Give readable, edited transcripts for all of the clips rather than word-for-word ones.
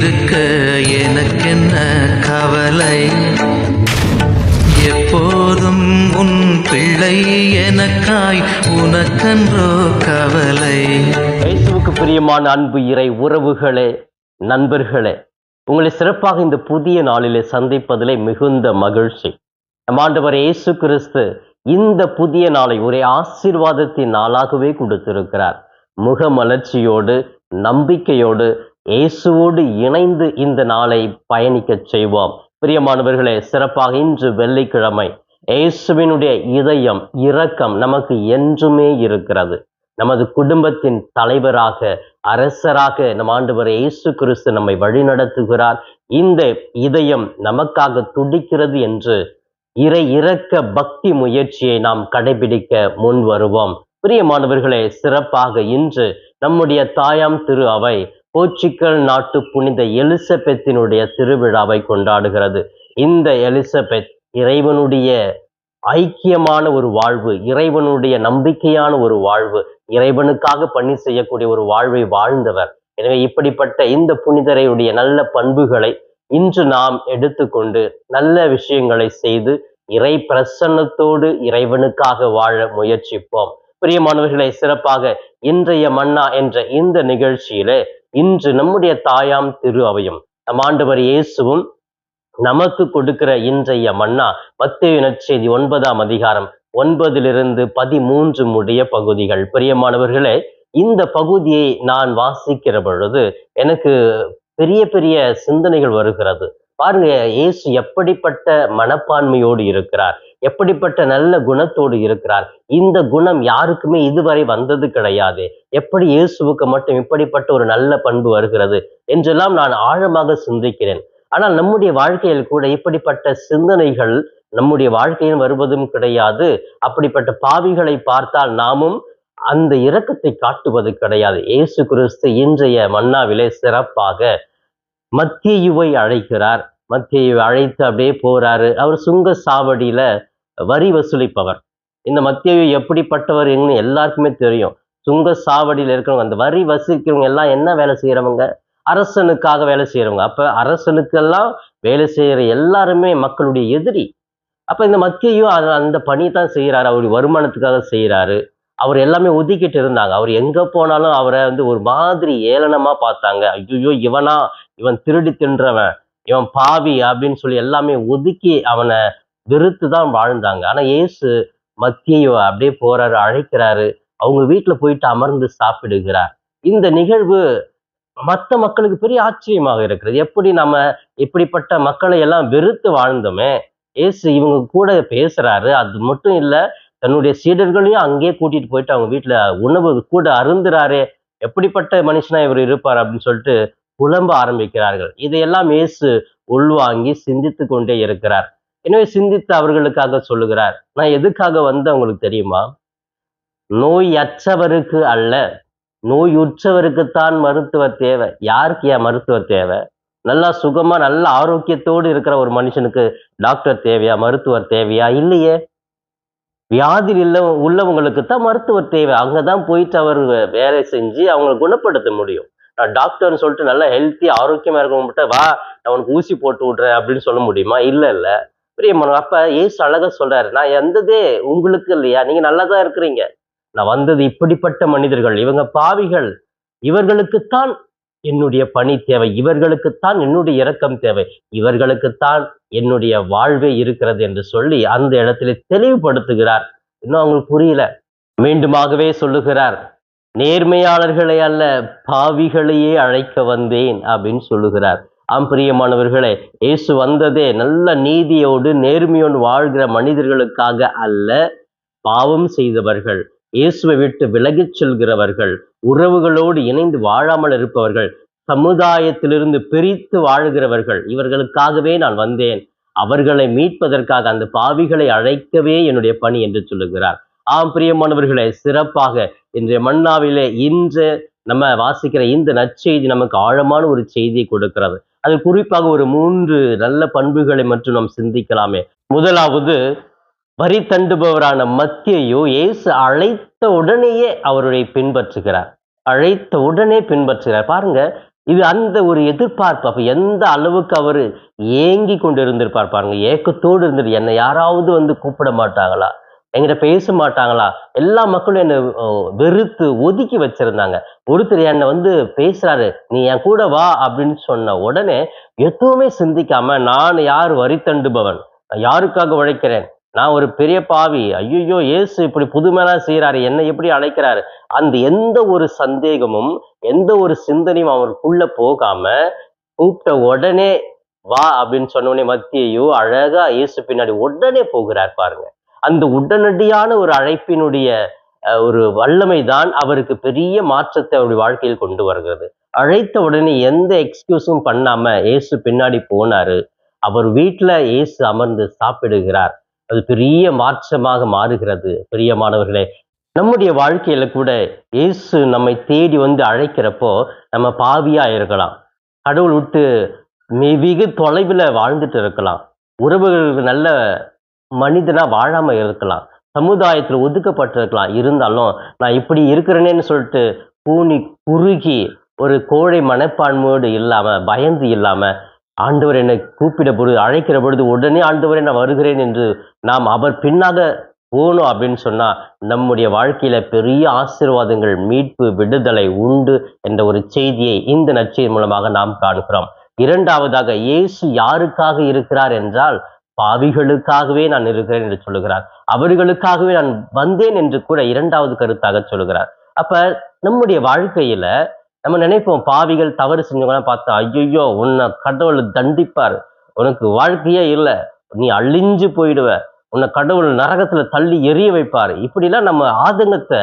இருக்க எனக்கென்ன கவலை, எப்போதும் உன் பிள்ளை எனக்காய் உனக்கன்றோ கவலை. இயேசுவுக்கு பிரியமான அன்பு இறை உறவுகளே, நண்பர்களே, உங்களை சிறப்பாக இந்த புதிய நாளிலே சந்திப்பதிலே மிகுந்த மகிழ்ச்சி. நம் ஆண்டவர் இயேசு கிறிஸ்து இந்த புதிய நாளை ஒரே ஆசீர்வாதத்தின் நாளாகவே கொடுத்திருக்கிறார். முகமலர்ச்சியோடு நம்பிக்கையோடு இயேசுவோடு இணைந்து இந்த நாளை பயணிக்க செய்வோம். பிரியமானவர்களே, சிறப்பாக இன்று வெள்ளிக்கிழமை இயேசுவினுடைய இதயம் இரக்கம் நமக்கு என்றுமே இருக்கிறது. நமது குடும்பத்தின் தலைவராக அரசராக நம் ஆண்டவர் இயேசு கிறிஸ்து நம்மை வழிநடத்துகிறார். இந்த இதயம் நமக்காக துடிக்கிறது என்று இறை இரக்க பக்தி முயற்சியை நாம் கடைபிடிக்க முன் வருவோம். பிரியமானவர்களே, சிறப்பாக இன்று நம்முடைய தாயாம் திரு அவை போர்ச்சுகல் நாட்டு புனித எலிசபெத்தினுடைய திருவிழாவை கொண்டாடுகிறது. இந்த எலிசபெத் இறைவனுடைய ஐக்கியமான ஒரு வாழ்வு, இறைவனுடைய நம்பிக்கையான ஒரு வாழ்வு, இறைவனுக்காக பணி செய்யக்கூடிய ஒரு வாழ்வை வாழ்ந்தவர். எனவே இப்படிப்பட்ட இந்த புனிதரையுடைய நல்ல பண்புகளை இன்று நாம் எடுத்துக்கொண்டு நல்ல விஷயங்களை செய்து இறை பிரசன்னத்தோடு இறைவனுக்காக வாழ முயற்சிப்போம். பிரியமானவர்களை, சிறப்பாக இன்றைய மன்னா என்ற இந்த நிகழ்ச்சியிலே இன்று நம்முடைய தாயாம் திரு அவையும் நம் ஆண்டவர் இயேசுவும் நமக்கு கொடுக்கிற இன்றைய மன்னா மத்தேயு நற்செய்தி 9ஆம் அதிகாரம் 9-13 முடிய பகுதிகள். பிரியமானவர்களே, இந்த பகுதியை நான் வாசிக்கிற பொழுது எனக்கு பெரிய பெரிய சிந்தனைகள் வருகிறது. பாருங்க, இயேசு எப்படிப்பட்ட மனப்பான்மையோடு இருக்கிறார், எப்படிப்பட்ட நல்ல குணத்தோடு இருக்கிறார். இந்த குணம் யாருக்குமே இதுவரை வந்தது கிடையாது. எப்படி இயேசுவுக்கு மட்டும் இப்படிப்பட்ட ஒரு நல்ல பண்பு வருகிறது என்றெல்லாம் நான் ஆழமாக சிந்திக்கிறேன். ஆனால் நம்முடைய வாழ்க்கையில் கூட இப்படிப்பட்ட சிந்தனைகள் நம்முடைய வாழ்க்கையில் வருவதும் கிடையாது. அப்படிப்பட்ட பாவிகளை பார்த்தால் நாமும் அந்த இரக்கத்தை காட்டுவது கிடையாது. இயேசு கிறிஸ்து இன்றைய மன்னாவிலே சிறப்பாக மத்தேயுவை அழைக்கிறார். மத்தேயுவை அழைத்து அப்படியே போறாரு. அவர் சுங்க சாவடியில வரி வசூலிப்பவர். இந்த மத்தேயு எப்படிப்பட்டவர் எல்லாருக்குமே தெரியும். சுங்க சாவடியில் இருக்கிறவங்க, அந்த வரி வசூலிக்கிறவங்க எல்லாம் என்ன வேலை செய்யறவங்க? அரசனுக்காக வேலை செய்யறவங்க. அப்ப அரசனுக்கெல்லாம் வேலை செய்யற எல்லாருமே மக்களுடைய எதிரி. அப்ப இந்த மத்தேயு அந்த பணி தான் செய்யறாரு, அவருடைய வருமானத்துக்காக செய்யறாரு. அவர் எல்லாமே ஒதுக்கிட்டு இருந்தாங்க. அவர் எங்க போனாலும் அவரை ஒரு மாதிரி ஏளனமா பார்த்தாங்க. ஐயோ, இவன் திருடி தின்றவன், இவன் பாவி அப்படின்னு சொல்லி எல்லாமே ஒதுக்கி அவனை வெறுத்து தான் வாழ்ந்தாங்க. ஆனா இயேசு மத்தேயு அப்படியே போறாரு, அழைக்கிறாரு, அவங்க வீட்டுல போயிட்டு அமர்ந்து சாப்பிடுகிறார். இந்த நிகழ்வு மற்ற மக்களுக்கு பெரிய ஆச்சரியமாக இருக்கிறது. எப்படி நம்ம இப்படிப்பட்ட மக்களை எல்லாம் வெறுத்து வாழ்ந்தோமே, இயேசு இவங்க கூட பேசுறாரு. அது மட்டும் இல்ல, தன்னுடைய சீடர்களையும் அங்கேயே கூட்டிட்டு போயிட்டு அவங்க வீட்டுல உணவு கூட அருந்துறாரு. எப்படிப்பட்ட மனுஷனா இவர் இருப்பார் அப்படின்னு சொல்லிட்டு புலம்ப ஆரம்பிக்கிறார்கள். இதையெல்லாம் இயேசு உள்வாங்கி சிந்தித்து கொண்டே இருக்கிறார். எனவே சிந்தித்து அவர்களுக்காக சொல்லுகிறார், நான் எதுக்காக உங்களுக்கு தெரியுமா? நோயற்றவருக்கு அல்ல, நோயுற்றவருக்குத்தான் மருத்துவர் தேவை. யாருக்கு ஏன் மருத்துவர் தேவை? நல்லா சுகமா நல்ல ஆரோக்கியத்தோடு இருக்கிற ஒரு மனுஷனுக்கு டாக்டர் தேவையா, மருத்துவர் தேவையா? இல்லையே. வியாதியில் உள்ளவங்களுக்கு தான் மருத்துவர் தேவை. அங்கதான் போயிட்டு அவர் வேலை செஞ்சு அவங்களை குணப்படுத்த முடியும். நான் டாக்டர்னு சொல்லிட்டு நல்லா ஹெல்த்தி ஆரோக்கியமா இருக்கவங்க மட்டும் வா நான் உனக்கு ஊசி போட்டு விடுறேன் அப்படின்னு சொல்ல முடியுமா? இல்ல. பிரியமான, அப்ப ஏசு அழகா சொல்றாரு, நான் எந்ததே உங்களுக்கு இல்லையா? நீங்க நல்லாதான் இருக்கிறீங்க. நான் வந்தது இப்படிப்பட்ட மனிதர்கள், இவங்க பாவிகள், இவர்களுக்குத்தான் என்னுடைய பணி தேவை, இவர்களுக்குத்தான் என்னுடைய இரக்கம் தேவை, இவர்களுக்குத்தான் என்னுடைய வாழ்வே இருக்கிறது என்று சொல்லி அந்த இடத்துல தெளிவுபடுத்துகிறார். இன்னும் அவங்களுக்கு புரியல. மீண்டுமாகவே சொல்லுகிறார், நேர்மையாளர்களை அல்ல பாவிகளையே அழைக்க வந்தேன் அப்படின்னு சொல்லுகிறார். பிரியமானவர்களே, இயேசு வந்ததே நல்ல நீதியோடு நேர்மையோடு வாழ்கிற மனிதர்களுக்காக அல்ல, பாவம் செய்தவர்கள், இயேசுவை விட்டு விலகிச் செல்கிறவர்கள், உறவுகளோடு இணைந்து வாழாமல் இருப்பவர்கள், சமுதாயத்திலிருந்து பிரித்து வாழ்கிறவர்கள், இவர்களுக்காகவே நான் வந்தேன். அவர்களை மீட்பதற்காக அந்த பாவிகளை அழைக்கவே என்னுடைய பணி என்று சொல்லுகிறார். பிரியமானவர்களே, சிறப்பாக இன்றைய மன்னாவிலே இன்று நம்ம வாசிக்கிற இந்த நற்செய்தி நமக்கு ஆழமான ஒரு செய்தியை கொடுக்கிறது. அது குறிப்பாக ஒரு 3 நல்ல பண்புகளை மட்டும் நாம் சிந்திக்கலாமே. முதலாவது, வரி தண்டுபவரான மத்தேயு இயேசு அழைத்த உடனேயே அவருடைய பின்பற்றுகிறார். அழைத்த உடனே பின்பற்றுகிறார். பாருங்க, இது அந்த ஒரு எதிர்பார்ப்பு. அப்ப எந்த அளவுக்கு அவரு ஏங்கி கொண்டு இருந்திருப்பார் பாருங்க. ஏக்கத்தோடு இருந்துட்டு, என்னை யாராவது வந்து கூப்பிட மாட்டாங்களா, என்கிட்ட பேச மாட்டாங்களா? எல்லா மக்களும் என்னை வெறுத்து ஒதுக்கி வச்சிருந்தாங்க. ஒருத்தர் என்னை வந்து பேசுறாரு, நீ என் கூட வா அப்படின்னு சொன்ன உடனே எதுவுமே சிந்திக்காம, நான் யார்? வரி தண்டுபவன், நான் யாருக்காக உழைக்கிறேன்? நான் ஒரு பெரிய பாவி. ஐயோ, இயேசு இப்படி புதுமைலாம் செய்யறாரு, என்னை எப்படி அழைக்கிறாரு? அந்த எந்த ஒரு சந்தேகமும் எந்த ஒரு சிந்தனையும் அவருக்குள்ள போகாம, கூப்பிட்ட உடனே வா அப்படின்னு சொன்ன உடனே மத்தேயு அழகா இயேசு பின்னாடி உடனே போகிறார் பாருங்க. அந்த உடனடியான ஒரு அழைப்பினுடைய ஒரு வல்லமை தான் அவருக்கு பெரிய மாற்றத்தை அவருடைய வாழ்க்கையில் கொண்டு வருகிறது. அழைத்த உடனே எந்த எக்ஸ்கியூஸும் பண்ணாம இயேசு பின்னாடி போனாரு. அவர் வீட்டுல இயேசு அமர்ந்து சாப்பிடுகிறார். அது பெரிய மாற்றமாக மாறுகிறது. பிரியமானவர்களே, நம்முடைய வாழ்க்கையில கூட இயேசு நம்மை தேடி வந்து அழைக்கிறப்போ, நம்ம பாவியா இருக்கலாம், கடவுள் விட்டு வெகு தொலைவில் வாழ்ந்துட்டு இருக்கலாம், உறவுகளுக்கு நல்ல மனிதனா வாழாம இருக்கலாம், சமுதாயத்துல ஒதுக்கப்பட்டிருக்கலாம். இருந்தாலும் நான் இப்படி இருக்கிறேனேன்னு சொல்லிட்டு கூனி குறுகி ஒரு கோழை மனப்பான்மையோடு இல்லாம, பயந்து இல்லாம, ஆண்டவர் என்னை கூப்பிட பொழுது, அழைக்கிற பொழுது உடனே ஆண்டவரே நான் வருகிறேன் என்று நாம் அவர் பின்னாக போகணும் அப்படின்னு சொன்னா, நம்முடைய வாழ்க்கையில பெரிய ஆசீர்வாதங்கள், மீட்பு, விடுதலை உண்டு என்ற ஒரு செய்தியை இந்த நற்செய்தி மூலமாக நாம் காண்கிறோம். இரண்டாவதாக, இயேசு யாருக்காக இருக்கிறார் என்றால், பாவிகளுக்காகவே நான் இருக்கிறேன் என்று சொல்லுகிறார். அவர்களுக்காகவே நான் வந்தேன் என்று கூட இரண்டாவது கருத்தாக சொல்லுகிறார். அப்ப நம்முடைய வாழ்க்கையில நம்ம நினைப்போம், பாவிகள் தவறு செஞ்சவங்களாம் பார்த்தா, ஐயோ உன்னை கடவுள் தண்டிப்பார், உனக்கு வாழ்க்கையே இல்லை, நீ அழிஞ்சு போயிடுவ, உன்னை கடவுள் நரகத்துல தள்ளி எரிய வைப்பாரு, இப்படிலாம் நம்ம ஆதங்கத்தை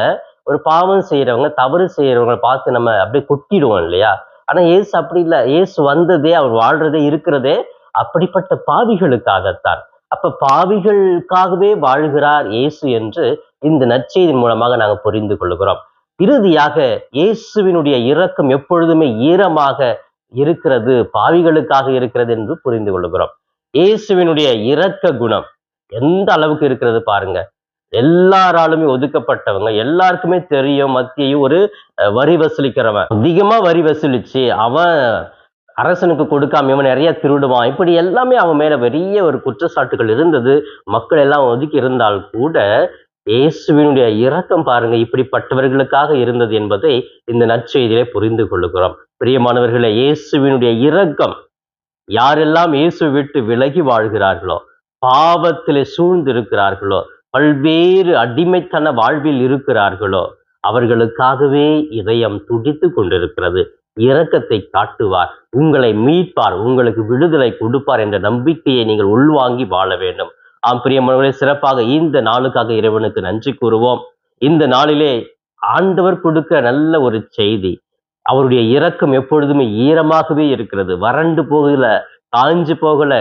ஒரு பாவம் செய்யறவங்க, தவறு செய்யறவங்களை பார்த்து நம்ம அப்படியே கொட்டிடுவோம் இல்லையா? ஆனா இயேசு அப்படி இல்லை. இயேசு வந்ததே, அவர் வாழ்றதே, இருக்கிறதே அப்படிப்பட்ட பாவிகளுக்காகத்தான். அப்ப பாவிகளுக்காகவே வாழ்கிறார் இயேசு என்று இந்த நற்செய்தியின் மூலமாக நாங்கள் புரிந்து கொள்கிறோம். இறுதியாக, இயேசுவினுடைய இரக்கம் எப்பொழுதுமே ஈரமாக இருக்கிறது, பாவிகளுக்காக இருக்கிறது என்று புரிந்து கொள்கிறோம். இயேசுவினுடைய இரக்க குணம் எந்த அளவுக்கு இருக்கிறது பாருங்க. எல்லாராலுமே ஒதுக்கப்பட்டவங்க, எல்லாருக்குமே தெரியும் மத்தேயு ஒரு வரி வசூலிக்கிறவன், அதிகமா வரி வசூலிச்சு அவன் அரசனுக்கு கொடுக்காம இவன் நிறைய திருடுவான், இப்படி எல்லாமே அவன் மேல பெரிய ஒரு குற்றச்சாட்டுகள் இருந்தது. மக்கள் எல்லாம் ஒதுக்கி இருந்தால் கூட இயேசுவினுடைய இரக்கம் பாருங்க இப்படிப்பட்டவர்களுக்காக இருந்தது என்பதை இந்த நற்செய்தியிலே புரிந்து கொள்ளுகிறோம். பிரியமானவர்களே, இயேசுவினுடைய இரக்கம், யாரெல்லாம் இயேசு விட்டு விலகி வாழ்கிறார்களோ, பாவத்திலே சூழ்ந்து இருக்கிறார்களோ, பல்வேறு அடிமைத்தன வாழ்வில் இருக்கிறார்களோ, அவர்களுக்காகவே இதயம் துடித்து கொண்டிருக்கிறது. இரக்கத்தை காட்டுவார், உங்களை மீட்பார், உங்களுக்கு விடுதலை கொடுப்பார் என்ற நம்பிக்கையை நீங்கள் உள்வாங்கி வாழ வேண்டும். ஆம் பிரியமானவர்களே, சிறப்பாக இந்த நாளுக்காக இறைவனுக்கு நன்றி கூறுவோம். இந்த நாளிலே ஆண்டவர் கொடுக்க நல்ல ஒரு செய்தி, அவருடைய இரக்கம் எப்பொழுதுமே ஈரமாகவே இருக்கிறது, வறண்டு போகல, காஞ்சு போகல,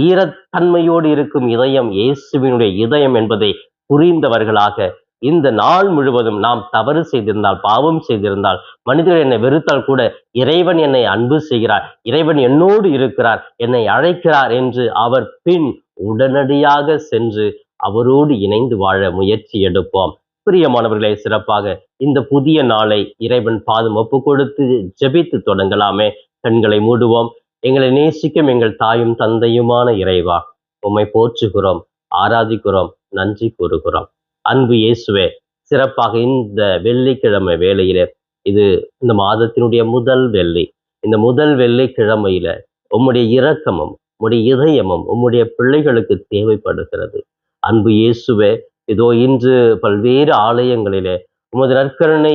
ஈரத்தன்மையோடு இருக்கும் இதயம் இயேசுவினுடைய இதயம் என்பதை புரிந்தவர்களாக இந்த நாள் முழுவதும் நாம் தவறு செய்திருந்தால், பாவம் செய்திருந்தால், மனிதர்கள் என்னை வெறுத்தால் கூட இறைவன் என்னை அன்பு செய்கிறார், இறைவன் என்னோடு இருக்கிறார், என்னை அழைக்கிறார் என்று அவர் பின் உடனடியாக சென்று அவரோடு இணைந்து வாழ முயற்சி எடுப்போம். பிரியமானவர்களே, சிறப்பாக இந்த புதிய நாளை இறைவன் பாதம் ஒப்பு கொடுத்து ஜெபித்து தொடங்கலாமே. கண்களை மூடுவோம். எங்களை நேசிக்கும் எங்கள் தாயும் தந்தையுமான இறைவா, உம்மை போற்றுகிறோம், ஆராதிக்கிறோம், நன்றி கூறுகிறோம். அன்பு இயேசுவே, சிறப்பாக இந்த வெள்ளிக்கிழமை வேளையில, இது இந்த மாதத்தினுடைய முதல் வெள்ளி, இந்த முதல் வெள்ளிக்கிழமையில உம்முடைய இரக்கமும் உம்முடைய இதயமும் உம்முடைய பிள்ளைகளுக்கு தேவைப்படுகிறது. அன்பு இயேசுவே, இதோ இன்று பல்வேறு ஆலயங்களிலே உமது நற்கருணை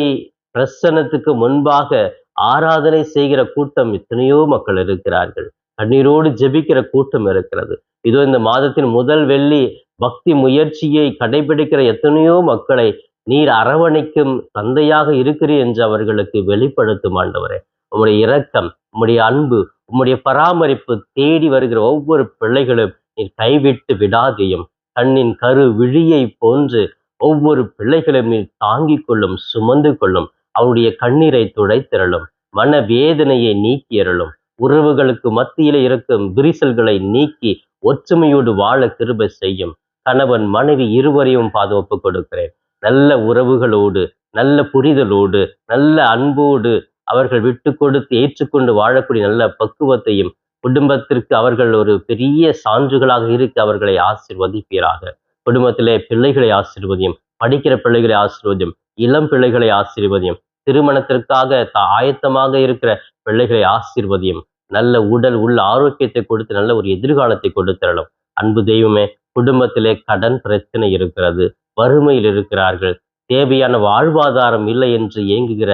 பிரசன்னத்துக்கு முன்பாக ஆராதனை செய்கிற கூட்டம் எத்தனையோ மக்கள் இருக்கிறார்கள், கண்ணீரோடு ஜெபிக்கிற கூட்டம் இருக்கிறது. இதோ இந்த மாதத்தின் முதல் வெள்ளி பக்தி முயற்சியை கடைபிடிக்கிற எத்தனையோ மக்களை நீர் அரவணைக்கும் தந்தையாக இருக்கிறீர் என்று அவர்களுக்கு வெளிப்படுத்தும் ஆண்டவரே. உம்முடைய இரக்கம், உம்முடைய அன்பு, உம்முடைய பராமரிப்பு தேடி வருகிற ஒவ்வொரு பிள்ளைகளும் நீர் கைவிட்டு விடாதையும், கண்ணின் கரு விழியை போன்று ஒவ்வொரு பிள்ளைகளும் நீர் தாங்கிக் கொள்ளும், சுமந்து கொள்ளும், அவருடைய கண்ணீரை துடைத்திரளும், மன வேதனையை நீக்கியறலும், உறவுகளுக்கு மத்தியிலே இருக்கும் விரிசல்களை நீக்கி ஒற்றுமையோடு வாழ கிருபை செய்யும். கணவன் மனைவி இருவரையும் பாதுகாப்பு கொடுக்கிறேன். நல்ல உறவுகளோடு, நல்ல புரிதலோடு, நல்ல அன்போடு அவர்கள் விட்டு கொடுத்து ஏற்றுக்கொண்டு வாழக்கூடிய நல்ல பக்குவத்தையும், குடும்பத்திற்கு அவர்கள் ஒரு பெரிய சான்றுகளாக இருக்க அவர்களை ஆசீர்வதிப்பீராக. குடும்பத்திலே பிள்ளைகளை ஆசீர்வதியும், படிக்கிற பிள்ளைகளை ஆசீர்வதியும், இளம் பிள்ளைகளை ஆசீர்வதியும், திருமணத்திற்காக ஆயத்தமாக இருக்கிற பிள்ளைகளை ஆசீர்வதியும். நல்ல உடல் உள்ள ஆரோக்கியத்தை கொடுத்து நல்ல ஒரு எதிர்காலத்தை கொடுத்தரலும். அன்பு தெய்வமே, குடும்பத்திலே கடன் பிரச்சனை இருக்கிறது, வறுமையில் இருக்கிறார்கள், தேவையான வாழ்வாதாரம் இல்லை என்று ஏங்குகிற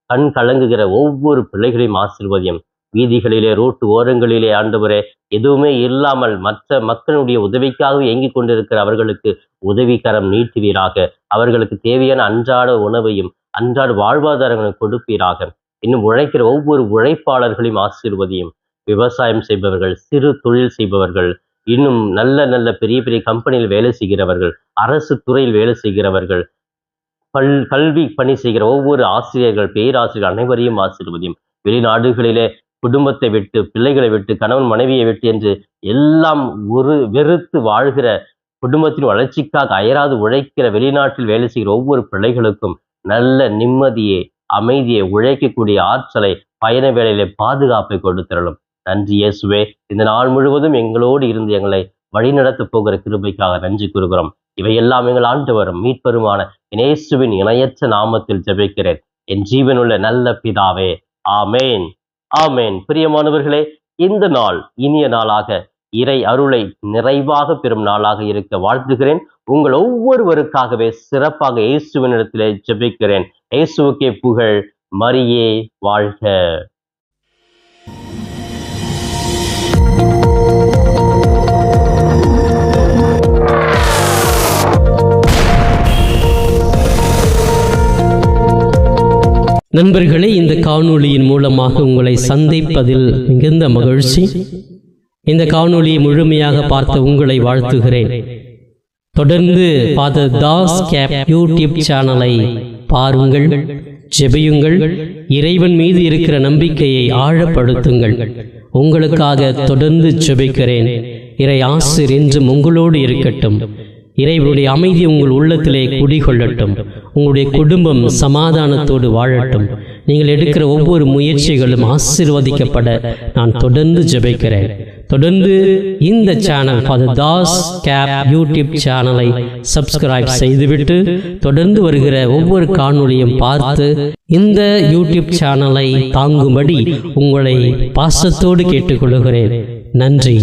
கண் கலங்குகிற ஒவ்வொரு பிள்ளைகளையும் ஆசீர்வதியும். வீதிகளிலே ரோட்டு ஓரங்களிலே ஆண்டவரே எதுவுமே இல்லாமல் மற்ற மக்களுடைய உதவிக்காக ஏங்கிக் கொண்டிருக்கிற அவர்களுக்கு உதவிக்கரம் நீட்டுவீராக. அவர்களுக்கு தேவையான அன்றாட உணவையும் அன்றாட வாழ்வாதாரங்களையும் கொடுப்பீராக. இன்னும் உழைக்கிற ஒவ்வொரு உழைப்பாளர்களையும் ஆசீர்வதியும். விவசாயம் செய்பவர்கள், சிறு தொழில் செய்பவர்கள், இன்னும் நல்ல நல்ல பெரிய பெரிய கம்பெனியில் வேலை செய்கிறவர்கள், அரசு துறையில் வேலை செய்கிறவர்கள், கல்வி பணி செய்கிற ஒவ்வொரு ஆசிரியர்கள், பேராசிரியர்கள் அனைவரையும் ஆசீர்வதியும். வெளிநாடுகளிலே குடும்பத்தை விட்டு, பிள்ளைகளை விட்டு, கணவன் மனைவியை விட்டு என்று எல்லாம் வெறுத்து வாழ்கிற, குடும்பத்தின் வளர்ச்சிக்காக அயராது உழைக்கிற, வெளிநாட்டில் வேலை செய்கிற ஒவ்வொரு பிள்ளைகளுக்கும் நல்ல நிம்மதியை, அமைதியை, உழைக்கக்கூடிய ஆற்றலை, பயண வேளையிலே பாதுகாப்பை கொடுத்திரலும். நன்றி இயேசுவே. இந்த நாள் முழுவதும் எங்களோடு இருந்து எங்களை வழிநடத்த போகிற கிருபைக்காக நன்றி கூறுகிறோம். இவையெல்லாம் எங்கள் ஆண்டவரும் மீட்பெருமான இயேசுவின் இணையற்ற நாமத்தில் ஜெபிக்கிறேன் என் ஜீவனுள்ள நல்ல பிதாவே. ஆமேன், ஆமேன். பிரியமானவர்களே, இந்த நாள் இனிய நாளாக, இறை அருளை நிறைவாக பெறும் நாளாக இருக்க வாழ்த்துகிறேன். உங்கள் ஒவ்வொருவருக்காகவே சிறப்பாக இயேசுவினிடத்திலே ஜெபிக்கிறேன். இயேசுவுக்கே புகழ், மரியே வாழ்க. நண்பர்களே, இந்த காணொளியின் மூலமாக உங்களை சந்திப்பதில் மிகுந்த மகிழ்ச்சி. இந்த காணொளியை முழுமையாக பார்த்த உங்களை வாழ்த்துகிறேன். தொடர்ந்து ஃபாதர் தாஸ் கேப் யூடியூப் சேனலை பாருங்கள், ஜெபியுங்கள், இறைவன் மீது இருக்கிற நம்பிக்கையை ஆழப்படுத்துங்கள். உங்களுக்காக தொடர்ந்து ஜெபிக்கிறேன். இறை ஆசீர் என்றும் உங்களோடு இருக்கட்டும். இறைவனுடைய அமைதி உங்கள் உள்ளத்திலே குடிகொள்ளட்டும். உங்களுடைய குடும்பம் சமாதானத்தோடு வாழட்டும். நீங்கள் எடுக்கிற ஒவ்வொரு முயற்சிகளும் ஆசீர்வதிக்கப்பட நான் தொடர்ந்து ஜெபிக்கிறேன். தொடர்ந்து இந்த சேனல் ஃபாதர் தாஸ் கேப் யூடியூப் சேனலை சப்ஸ்கிரைப் செய்துவிட்டு தொடர்ந்து வருகிற ஒவ்வொரு காணொளியும் பார்த்து இந்த யூடியூப் சேனலை தாங்கும்படி உங்களை பாசத்தோடு கேட்டுக்கொள்கிறேன். நன்றி.